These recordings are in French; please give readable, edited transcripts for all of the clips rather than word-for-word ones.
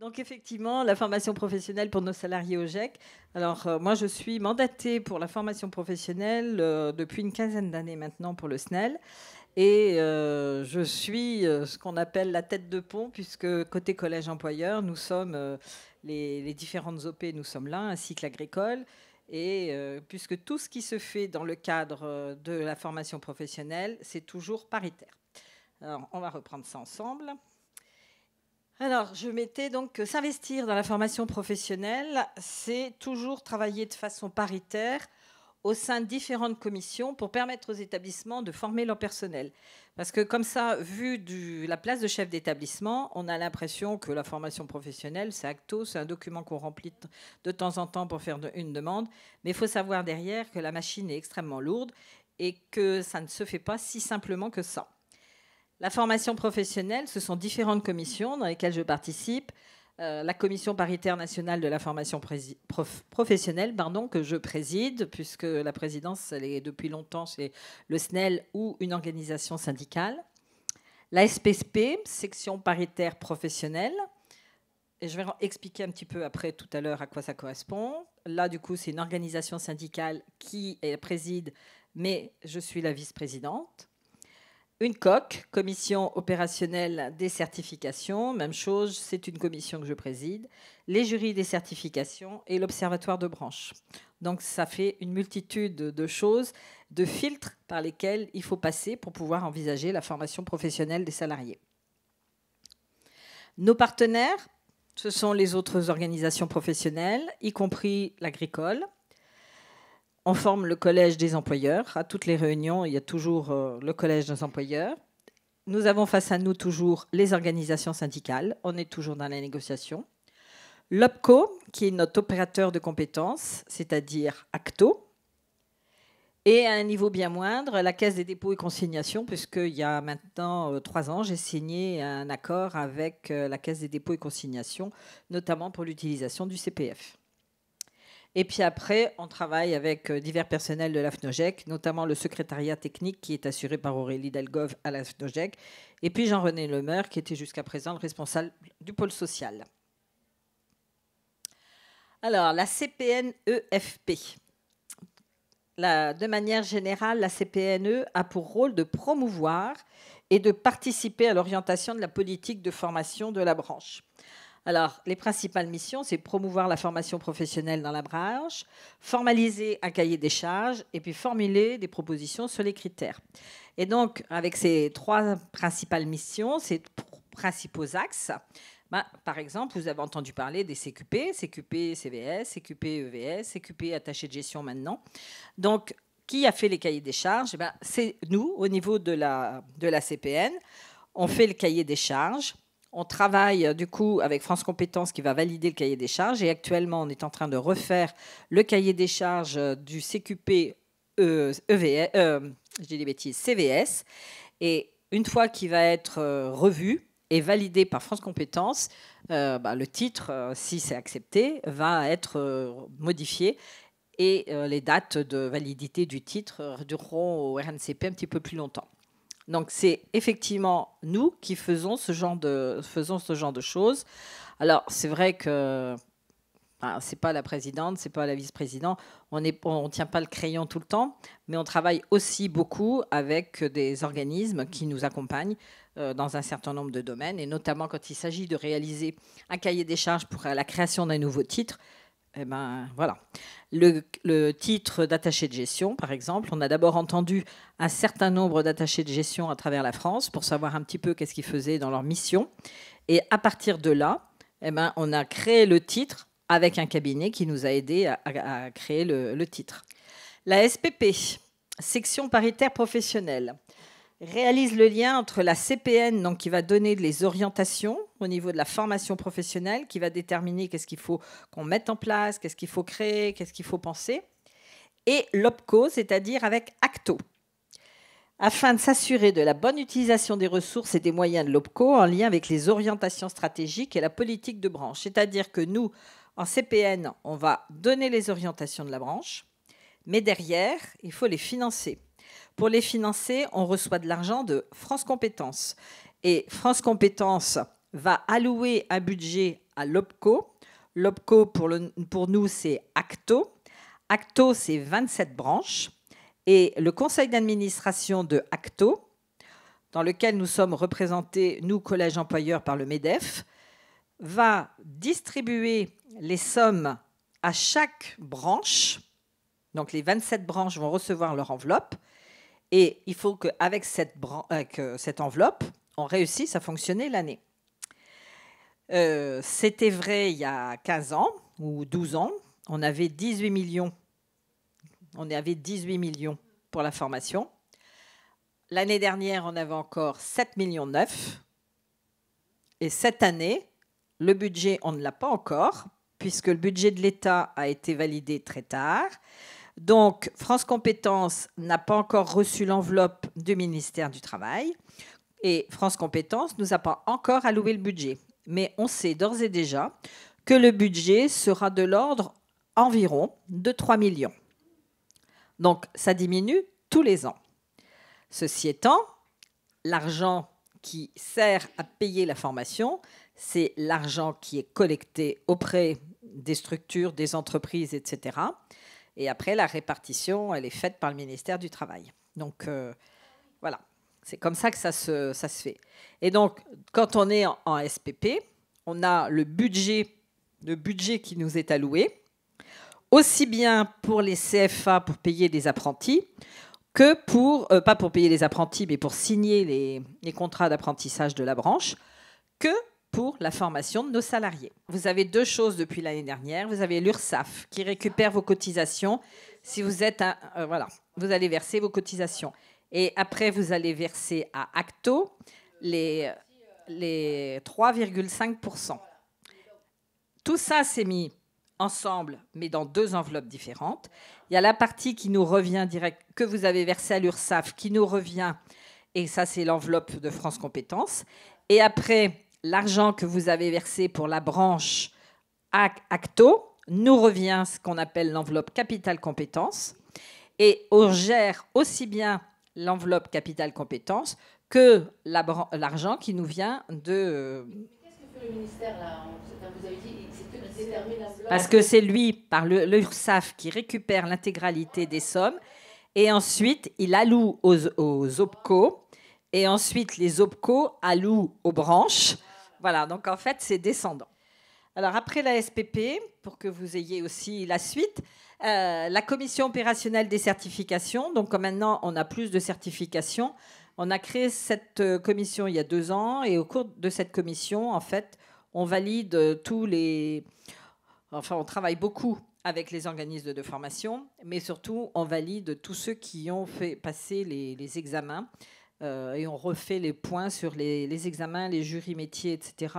Donc effectivement, la formation professionnelle pour nos salariés au GEC. Alors moi, je suis mandatée pour la formation professionnelle depuis une quinzaine d'années maintenant pour le SNEL. Et je suis ce qu'on appelle la tête de pont, puisque côté collège employeur, nous sommes les différentes OP, nous sommes là, ainsi que l'agricole. Et puisque tout ce qui se fait dans le cadre de la formation professionnelle, c'est toujours paritaire. Alors, on va reprendre ça ensemble. Alors, je mettais donc que s'investir dans la formation professionnelle, c'est toujours travailler de façon paritaire au sein de différentes commissions pour permettre aux établissements de former leur personnel. Parce que comme ça, vu la place de chef d'établissement, on a l'impression que la formation professionnelle, c'est acto, c'est un document qu'on remplit de temps en temps pour faire une demande. Mais il faut savoir derrière que la machine est extrêmement lourde et que ça ne se fait pas si simplement que ça. La formation professionnelle, ce sont différentes commissions dans lesquelles je participe. La commission paritaire nationale de la formation professionnelle, que je préside, puisque la présidence, elle est depuis longtemps chez le SNEL ou une organisation syndicale. La SPSP, section paritaire professionnelle. Et je vais expliquer un petit peu après, tout à l'heure, à quoi ça correspond. Là, du coup, c'est une organisation syndicale qui préside, mais je suis la vice-présidente. Une COC, commission opérationnelle des certifications, même chose, c'est une commission que je préside, les jurys des certifications et l'observatoire de branche. Donc ça fait une multitude de choses, de filtres par lesquels il faut passer pour pouvoir envisager la formation professionnelle des salariés. Nos partenaires, ce sont les autres organisations professionnelles, y compris l'agricole. On forme le collège des employeurs. À toutes les réunions, il y a toujours le collège des employeurs. Nous avons face à nous toujours les organisations syndicales. On est toujours dans la négociation. L'OPCO, qui est notre opérateur de compétences, c'est-à-dire ACTO. Et à un niveau bien moindre, la Caisse des dépôts et consignations, puisqu'il y a maintenant 3 ans, j'ai signé un accord avec la Caisse des dépôts et consignations, notamment pour l'utilisation du CPF. Et puis après, on travaille avec divers personnels de l'AFNOGEC, notamment le secrétariat technique qui est assuré par Aurélie Delgove à l'AFNOGEC, et puis Jean-René Lemeur, qui était jusqu'à présent le responsable du pôle social. Alors, la CPNEFP. De manière générale, la CPNE a pour rôle de promouvoir et de participer à l'orientation de la politique de formation de la branche. Alors, les principales missions, c'est promouvoir la formation professionnelle dans la branche, formaliser un cahier des charges et puis formuler des propositions sur les critères. Et donc, avec ces 3 principales missions, ces principaux axes, par exemple, vous avez entendu parler des CQP, CQP CVS, CQP EVS, CQP attaché de gestion maintenant. Donc, qui a fait les cahiers des charges? C'est nous, au niveau de la CPN. On fait le cahier des charges. On travaille du coup avec France Compétences qui va valider le cahier des charges. Et actuellement, on est en train de refaire le cahier des charges du CQP CVS. Et une fois qu'il va être revu et validé par France Compétences, le titre, si c'est accepté, va être modifié. Et les dates de validité du titre dureront au RNCP un petit peu plus longtemps. Donc, c'est effectivement nous qui faisons ce genre de choses. Alors, c'est vrai que ce n'est pas la présidente, ce n'est pas la vice-présidente. On ne tient pas le crayon tout le temps, mais on travaille aussi beaucoup avec des organismes qui nous accompagnent dans un certain nombre de domaines, et notamment quand il s'agit de réaliser un cahier des charges pour la création d'un nouveau titre. Voilà. Le titre d'attaché de gestion, par exemple, on a d'abord entendu un certain nombre d'attachés de gestion à travers la France pour savoir un petit peu qu'est-ce qu'ils faisaient dans leur mission. Et à partir de là, on a créé le titre avec un cabinet qui nous a aidés à créer le titre. La SPP, section paritaire professionnelle, réalise le lien entre la CPN, donc qui va donner les orientations au niveau de la formation professionnelle, qui va déterminer qu'est-ce qu'il faut qu'on mette en place, qu'est-ce qu'il faut créer, qu'est-ce qu'il faut penser, et l'OPCO, c'est-à-dire avec ACTO, afin de s'assurer de la bonne utilisation des ressources et des moyens de l'OPCO en lien avec les orientations stratégiques et la politique de branche. C'est-à-dire que nous, en CPN, on va donner les orientations de la branche, mais derrière, il faut les financer. Pour les financer, on reçoit de l'argent de France Compétences. Et France Compétences va allouer un budget à l'OPCO. L'OPCO, pour nous, c'est Acto. Acto, c'est 27 branches. Et le conseil d'administration de Acto, dans lequel nous sommes représentés, nous, collège employeurs, par le MEDEF, va distribuer les sommes à chaque branche. Donc, les 27 branches vont recevoir leur enveloppe. Et il faut qu'avec cette enveloppe, on réussisse à fonctionner l'année. C'était vrai il y a 15 ans ou 12 ans. On avait 18 millions. On avait 18 millions pour la formation. L'année dernière, on avait encore 7,9 millions. Et cette année, le budget, on ne l'a pas encore, puisque le budget de l'État a été validé très tard. Donc, France Compétences n'a pas encore reçu l'enveloppe du ministère du Travail. Et France Compétences ne nous a pas encore alloué le budget. Mais on sait d'ores et déjà que le budget sera de l'ordre environ de 3 millions. Donc, ça diminue tous les ans. Ceci étant, l'argent qui sert à payer la formation, c'est l'argent qui est collecté auprès des structures, des entreprises, etc. Et après, la répartition, elle est faite par le ministère du Travail. Donc, voilà. C'est comme ça que ça se fait. Et donc, quand on est en SPP, on a le budget qui nous est alloué, aussi bien pour les CFA, pour payer des apprentis, que pour, pas pour payer les apprentis, mais pour signer les contrats d'apprentissage de la branche, que pour la formation de nos salariés. Vous avez deux choses depuis l'année dernière. Vous avez l'URSSAF qui récupère vos cotisations. Si vous êtes voilà, vous allez verser vos cotisations. Et après, vous allez verser à Acto les 3,5%. Tout ça s'est mis ensemble, mais dans deux enveloppes différentes. Il y a la partie qui nous revient direct, que vous avez versée à l'URSSAF, qui nous revient, et ça, c'est l'enveloppe de France Compétences. Et après, l'argent que vous avez versé pour la branche Acto nous revient ce qu'on appelle l'enveloppe Capital Compétences. Et on gère aussi bien l'enveloppe Capital Compétences que l'argent qui nous vient de... Qu'est-ce que fait le ministère là? Vous avez dit c'est eux qui déterminent l'enveloppe. Parce que c'est lui, par l'URSSAF, qui récupère l'intégralité des sommes. Et ensuite, il alloue aux OPCO. Et ensuite, les OPCO allouent aux branches. Voilà, donc en fait, c'est descendant. Alors après la SPP, pour que vous ayez aussi la suite, la commission opérationnelle des certifications. Donc maintenant, on a plus de certifications. On a créé cette commission il y a 2 ans. Et au cours de cette commission, en fait, on valide tous les... Enfin, on travaille beaucoup avec les organismes de formation, mais surtout, on valide tous ceux qui ont fait passer les examens. Et on refait les points sur les examens, les jurys métiers, etc.,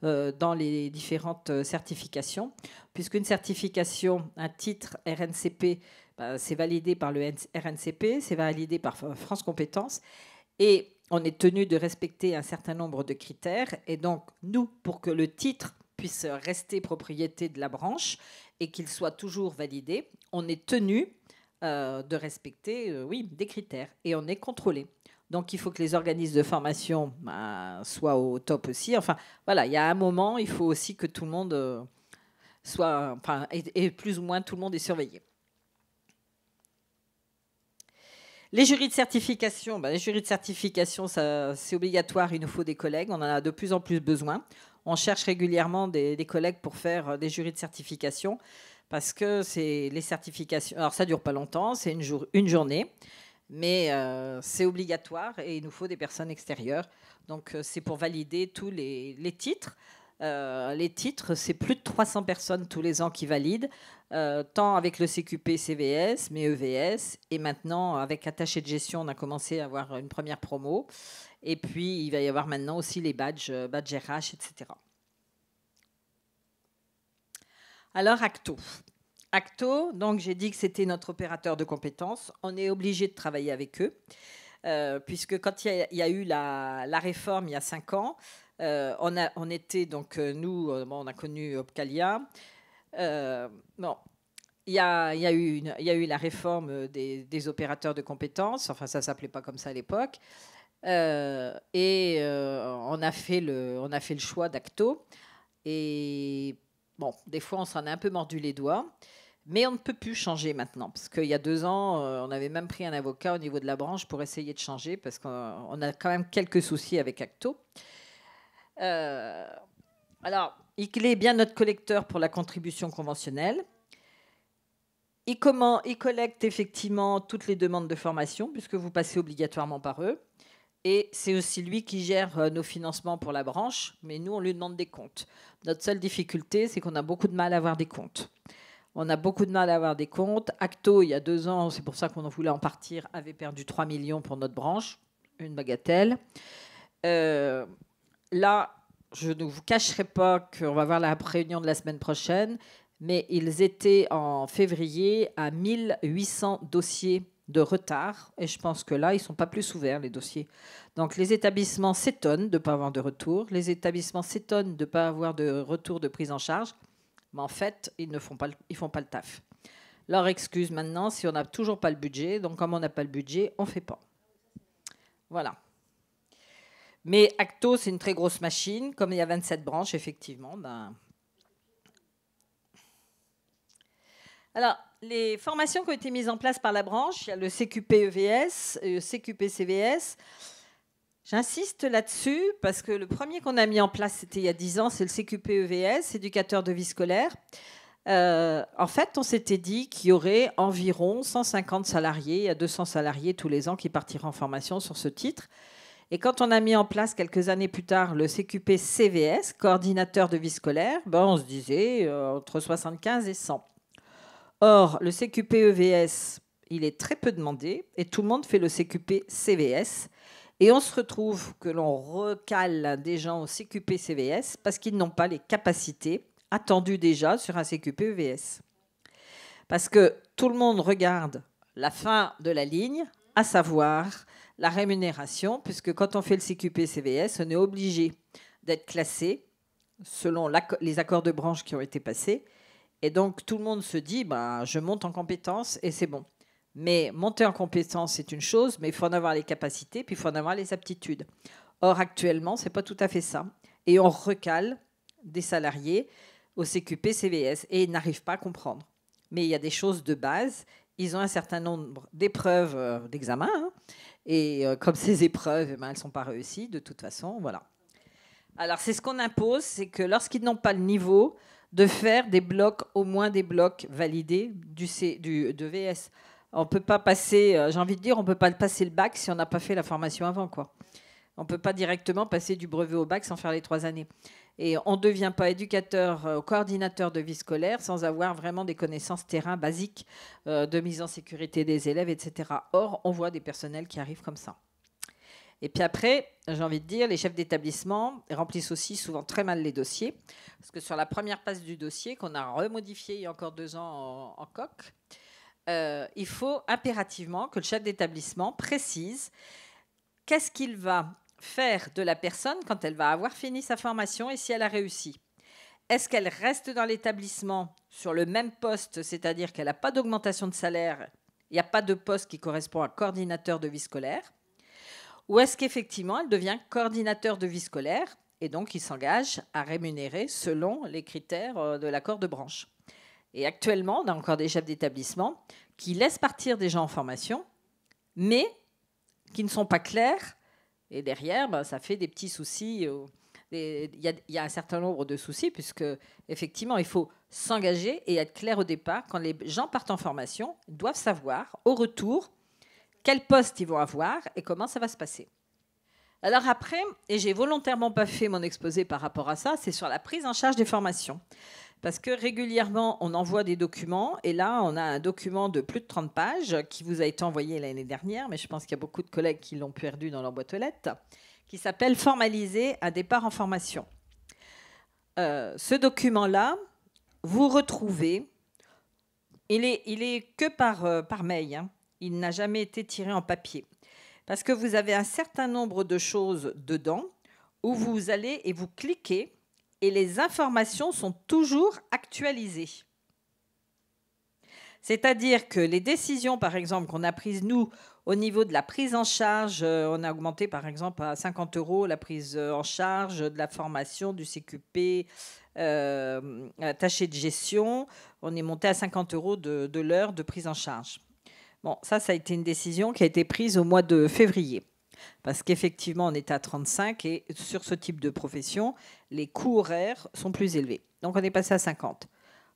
dans les différentes certifications. Puisqu'une certification, un titre RNCP, c'est validé par le RNCP, c'est validé par France Compétences, et on est tenu de respecter un certain nombre de critères. Et donc, nous, pour que le titre puisse rester propriété de la branche et qu'il soit toujours validé, on est tenu de respecter des critères, et on est contrôlé. Donc, il faut que les organismes de formation soient au top aussi. Enfin, voilà, il y a un moment, il faut aussi que tout le monde soit... Enfin, et plus ou moins tout le monde est surveillé. Les jurys de certification, les jurys de certification, c'est obligatoire, il nous faut des collègues. On en a de plus en plus besoin. On cherche régulièrement des collègues pour faire des jurys de certification, parce que c'est les certifications... Alors, ça ne dure pas longtemps, c'est une journée. Mais c'est obligatoire et il nous faut des personnes extérieures. Donc, c'est pour valider tous les titres. Les titres, c'est plus de 300 personnes tous les ans qui valident, tant avec le CQP CVS, mais EVS. Et maintenant, avec attaché de gestion, on a commencé à avoir une première promo. Et puis, il va y avoir maintenant aussi les badges RH, etc. Alors, Acto. Acto, donc j'ai dit que c'était notre opérateur de compétences. On est obligé de travailler avec eux, puisque quand il y a eu la réforme il y a 5 ans, on était donc nous, on a connu Opcalia. Il y a eu la réforme des opérateurs de compétences. Enfin, ça s'appelait pas comme ça à l'époque. On a fait le choix d'Acto. Et bon, des fois, on s'en a un peu mordu les doigts. Mais on ne peut plus changer maintenant. Parce qu'il y a 2 ans, on avait même pris un avocat au niveau de la branche pour essayer de changer. Parce qu'on a quand même quelques soucis avec Acto. Alors, il est bien notre collecteur pour la contribution conventionnelle. Il collecte effectivement toutes les demandes de formation, puisque vous passez obligatoirement par eux. Et c'est aussi lui qui gère nos financements pour la branche, mais nous, on lui demande des comptes. Notre seule difficulté, c'est qu'on a beaucoup de mal à avoir des comptes. On a beaucoup de mal à avoir des comptes. Acto, il y a 2 ans, c'est pour ça qu'on voulait en partir, avait perdu 3 millions pour notre branche, une bagatelle. Là, je ne vous cacherai pas qu'on va voir la réunion de la semaine prochaine, mais ils étaient en février à 1800 dossiers de retard. Et je pense que là, ils ne sont pas plus ouverts, les dossiers. Donc, les établissements s'étonnent de ne pas avoir de retour. Les établissements s'étonnent de ne pas avoir de retour de prise en charge. Mais en fait, ils ne font pas le taf. Leur excuse maintenant, si on n'a toujours pas le budget. Donc, comme on n'a pas le budget, on ne fait pas. Voilà. Mais Acto, c'est une très grosse machine. Comme il y a 27 branches, effectivement. Alors, les formations qui ont été mises en place par la branche, il y a le CQP-EVS, le CQP-CVS. J'insiste là-dessus parce que le premier qu'on a mis en place, c'était il y a 10 ans, c'est le CQP-EVS, éducateur de vie scolaire. En fait, on s'était dit qu'il y aurait environ 150 salariés à 200 salariés tous les ans qui partiraient en formation sur ce titre. Et quand on a mis en place quelques années plus tard le CQP-CVS, coordinateur de vie scolaire, on se disait entre 75 et 100. Or, le CQP-EVS, il est très peu demandé et tout le monde fait le CQP-CVS. Et on se retrouve que l'on recale des gens au CQP-CVS parce qu'ils n'ont pas les capacités attendues déjà sur un CQP-EVS. Parce que tout le monde regarde la fin de la ligne, à savoir la rémunération, puisque quand on fait le CQP-CVS, on est obligé d'être classé selon les accords de branche qui ont été passés. Et donc, tout le monde se dit, je monte en compétences et c'est bon. Mais monter en compétences, c'est une chose, mais il faut en avoir les capacités, puis il faut en avoir les aptitudes. Or, actuellement, ce n'est pas tout à fait ça. Et on recale des salariés au CQP-CVS et ils n'arrivent pas à comprendre. Mais il y a des choses de base. Ils ont un certain nombre d'épreuves d'examen. Et comme ces épreuves, elles ne sont pas réussies, de toute façon, voilà. Alors, c'est ce qu'on impose, c'est que lorsqu'ils n'ont pas le niveau, de faire des blocs, au moins des blocs validés de VS. On ne peut pas passer, j'ai envie de dire, on ne peut pas passer le bac si on n'a pas fait la formation avant, quoi. On ne peut pas directement passer du brevet au bac sans faire les 3 années. Et on ne devient pas éducateur, coordinateur de vie scolaire sans avoir vraiment des connaissances terrain basiques de mise en sécurité des élèves, etc. Or, on voit des personnels qui arrivent comme ça. Et puis après, j'ai envie de dire, les chefs d'établissement remplissent aussi souvent très mal les dossiers. Parce que sur la première page du dossier, qu'on a remodifié il y a encore 2 ans en coq, il faut impérativement que le chef d'établissement précise qu'est-ce qu'il va faire de la personne quand elle va avoir fini sa formation et si elle a réussi. Est-ce qu'elle reste dans l'établissement sur le même poste, c'est-à-dire qu'elle n'a pas d'augmentation de salaire, il n'y a pas de poste qui correspond à coordinateur de vie scolaire, ou est-ce qu'effectivement, elle devient coordinateur de vie scolaire et donc il s'engage à rémunérer selon les critères de l'accord de branche. Et actuellement, on a encore des chefs d'établissement qui laissent partir des gens en formation, mais qui ne sont pas clairs. Et derrière, ça fait des petits soucis. Il y a un certain nombre de soucis, puisque effectivement, il faut s'engager et être clair au départ. Quand les gens partent en formation, ils doivent savoir, au retour, quel poste ils vont avoir et comment ça va se passer. Alors après, et j'ai volontairement pas fait mon exposé par rapport à ça, c'est sur la prise en charge des formations. Parce que régulièrement, on envoie des documents, et là, on a un document de plus de 30 pages qui vous a été envoyé l'année dernière, mais je pense qu'il y a beaucoup de collègues qui l'ont perdu dans leur boîte aux lettres, qui s'appelle « Formaliser un départ en formation ». Ce document-là, vous retrouvez, il est que par mail, hein. Il n'a jamais été tiré en papier. Parce que vous avez un certain nombre de choses dedans où vous allez et vous cliquez et les informations sont toujours actualisées. C'est-à-dire que les décisions, par exemple, qu'on a prises, nous, Au niveau de la prise en charge, on a augmenté par exemple à 50 € la prise en charge de la formation, du CQP, attaché de gestion. On est monté à 50 € de l'heure de prise en charge. Bon, ça a été une décision qui a été prise au mois de février. Parce qu'effectivement, on est à 35 et sur ce type de profession, les coûts horaires sont plus élevés. Donc, on est passé à 50.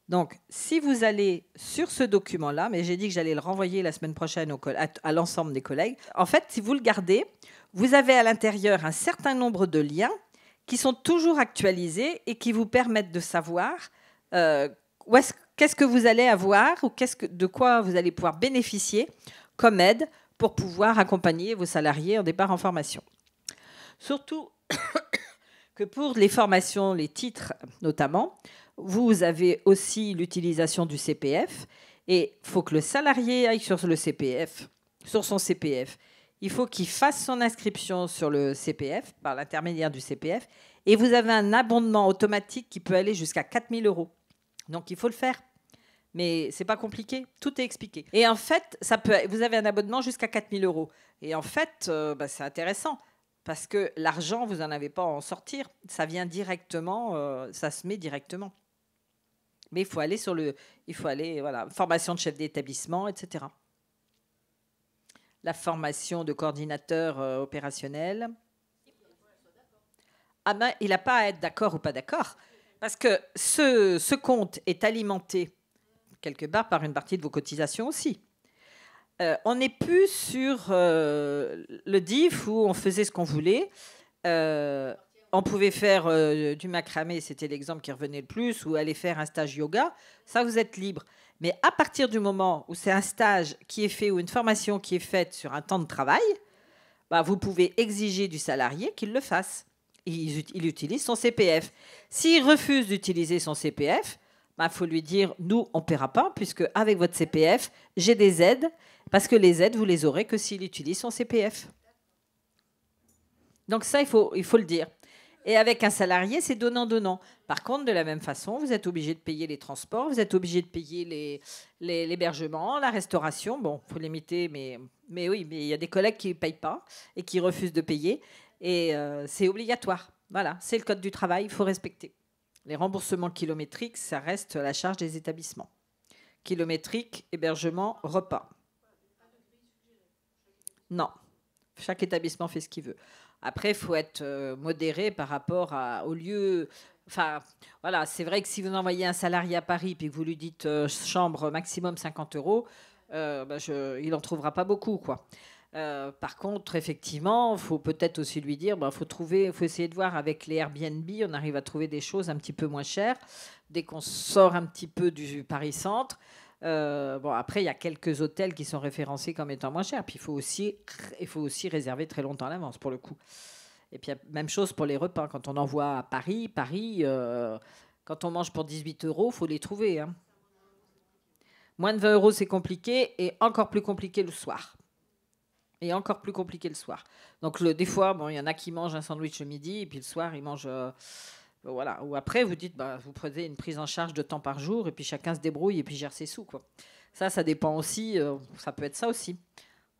Donc, si vous allez sur ce document-là, mais j'ai dit que j'allais le renvoyer la semaine prochaine à l'ensemble des collègues, en fait, si vous le gardez, vous avez à l'intérieur un certain nombre de liens qui sont toujours actualisés et qui vous permettent de savoir qu'est-ce que vous allez avoir ou de quoi vous allez pouvoir bénéficier comme aide pour pouvoir accompagner vos salariés en départ en formation. Surtout que pour les formations, les titres notamment, vous avez aussi l'utilisation du CPF et il faut que le salarié aille sur le CPF, sur son CPF. Il faut qu'il fasse son inscription sur le CPF par l'intermédiaire du CPF et vous avez un abondement automatique qui peut aller jusqu'à 4 000 €. Donc, il faut le faire. Mais ce n'est pas compliqué, tout est expliqué. Et en fait, vous avez un abonnement jusqu'à 4 000 €. Et en fait, c'est intéressant parce que l'argent, vous n'en avez pas à en sortir. Ça vient directement, ça se met directement. Mais il faut aller voilà, formation de chef d'établissement, etc. La formation de coordinateur opérationnel. Ah ben, il n'a pas à être d'accord ou pas d'accord. Parce que ce compte est alimenté quelque part par une partie de vos cotisations aussi. On n'est plus sur le DIF où on faisait ce qu'on voulait. On pouvait faire du macramé, c'était l'exemple qui revenait le plus, ou aller faire un stage yoga. Ça, vous êtes libre. Mais à partir du moment où c'est un stage qui est fait ou une formation qui est faite sur un temps de travail, vous pouvez exiger du salarié qu'il le fasse. Il utilise son CPF. S'il refuse d'utiliser son CPF, faut lui dire, nous, on ne paiera pas, puisque avec votre CPF, j'ai des aides, parce que les aides, vous les aurez que s'il utilise son CPF. Donc ça, il faut le dire. Et avec un salarié, c'est donnant-donnant. Par contre, de la même façon, vous êtes obligé de payer les transports, vous êtes obligé de payer l'hébergement, la restauration. Bon, il faut limiter, mais oui, mais il y a des collègues qui ne payent pas et qui refusent de payer. Et c'est obligatoire. Voilà, c'est le code du travail, il faut respecter. Les remboursements kilométriques, ça reste à la charge des établissements. Kilométrique, hébergement, repas. Non. Chaque établissement fait ce qu'il veut. Après, il faut être modéré par rapport au lieu. Enfin, voilà, c'est vrai que si vous envoyez un salarié à Paris puis que vous lui dites chambre maximum 50 €, il n'en trouvera pas beaucoup, quoi. Par contre, effectivement, il faut peut-être aussi lui dire, faut essayer de voir avec les Airbnb, on arrive à trouver des choses un petit peu moins chères dès qu'on sort un petit peu du Paris-Centre. Après, il y a quelques hôtels qui sont référencés comme étant moins chers. Puis, il faut aussi réserver très longtemps à l'avance, pour le coup. Et puis, même chose pour les repas. Quand on envoie à Paris, quand on mange pour 18 €, il faut les trouver. Hein. Moins de 20 €, c'est compliqué. Et encore plus compliqué le soir. Donc, des fois, il y en a qui mangent un sandwich le midi. Et puis, le soir, ils mangent... voilà. Ou après, vous dites, vous prenez une prise en charge de temps par jour, et puis chacun se débrouille et puis gère ses sous, quoi. Ça dépend aussi, ça peut être ça aussi.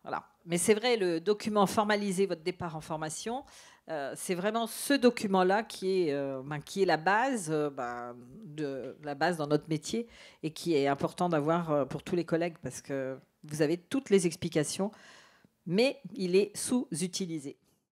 Voilà. Mais c'est vrai, le document formaliser votre départ en formation, c'est vraiment ce document-là qui est la base, la base dans notre métier et qui est important d'avoir pour tous les collègues parce que vous avez toutes les explications, mais il est sous-utilisé.